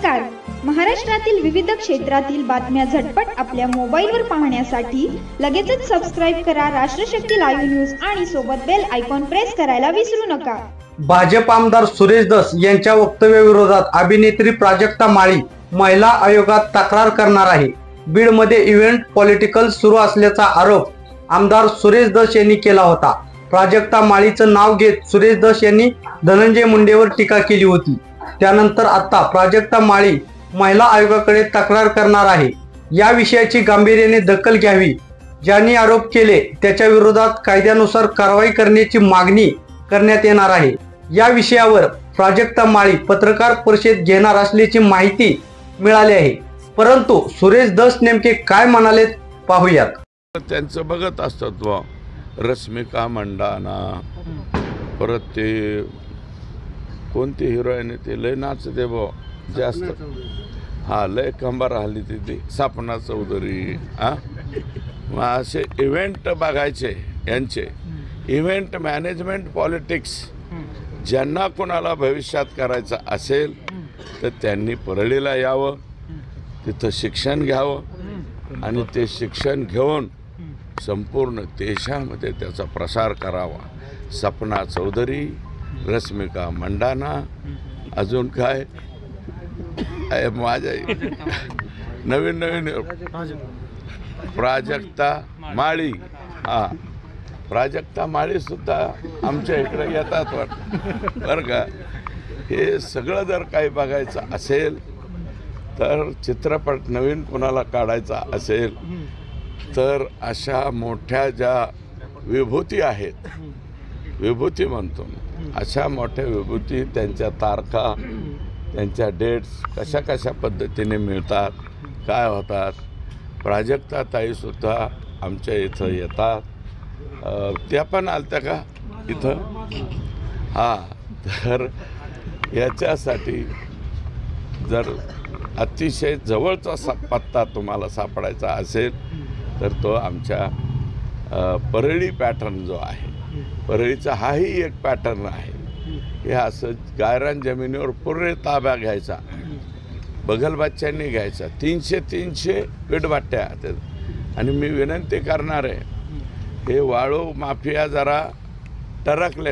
नमस्कार. महाराष्ट्रातील विविध क्षेत्रातील बातम्या झटपट आपल्या मोबाईलवर पाहण्यासाठी लगेचच सबस्क्राइब करा राष्ट्रशक्ती लाईव्ह न्यूज आणि सोबत बेल आयकॉन प्रेस करायला विसरू नका. भाजप आमदार सुरेश धस यांच्या वक्तव्याविरोधात अभिनेत्री प्राजक्ता माळी महिला आयोगात तक्रार करणार आहे. बीडमध्ये इव्हेंट पॉलिटिकल सुरू असल्याचा आरोप आमदार सुरेश धस यांनी केला होता. प्राजक्ता माळीचं नाव घेत सुरेश धस यांनी धनंजय मुंडेवर टीका केली होती. त्यानंतर आता प्राजक्ता माळी महिला आयोगाकडे तक्रार करणार आहे. या विषयाची गांभीर्याने दखल घ्यावी. ज्यांनी आरोप केले त्याच्या विरोधात कायद्यानुसार कारवाई करण्याची मागणी करण्यात येणार आहे. या विषयावर प्राजक्ता माळी पत्रकार परिषद घेणार असल्याची माहिती मिळाली आहे. परंतु सुरेश धस नेमके काय म्हणाले पाहूयात. त्यांचं बघत असतात वा रश्मिका मंडाना, परत ते कोणती हिरोईन ते लय नाचते बा जास्त, हा लय कंबार हल्ली तिथे सपना चौधरी. मग असे इव्हेंट बघायचे, यांचे इव्हेंट मॅनेजमेंट पॉलिटिक्स ज्यांना कोणाला भविष्यात करायचं असेल तर त्यांनी परळीला यावं, तिथं शिक्षण घ्यावं आणि ते शिक्षण घेऊन संपूर्ण देशामध्ये त्याचा प्रसार करावा. सपना चौधरी, रश्मिका मंडाना, अजून काय माझ्या नवीन नवीन प्राजक्ता माळी, हा प्राजक्ता माळी सुद्धा आमच्या इकडे येतात बरं का. हे सगळं जर काही बघायचं असेल तर चित्रपट नवीन कोणाला काढायचा असेल तर अशा मोठ्या ज्या विभूती आहेत, विभूती म्हणतो अशा मोठ्या विभूती, त्यांच्या तारखा, त्यांच्या डेट्स कशा कशा पद्धतीने मिळतात, काय होतात. प्राजक्ता ताईसुद्धा आमच्या इथं येतात. त्या पण आलत्या का इथं? हां, तर याच्यासाठी जर अतिशय जवळचा पत्ता तुम्हाला सापडायचा असेल तर तो आमच्या परळी पॅटर्न जो आहे, परळीचा हाही एक पॅटर्न आहे. हे असं गायरान जमिनीवर पूर्ण ताबा घ्यायचा, बगलबच्च्यांनी घ्यायचा, 300 विटभट्ट्या. आणि मी विनंती करणार आहे, हे वाळू माफिया जरा टरकलेत.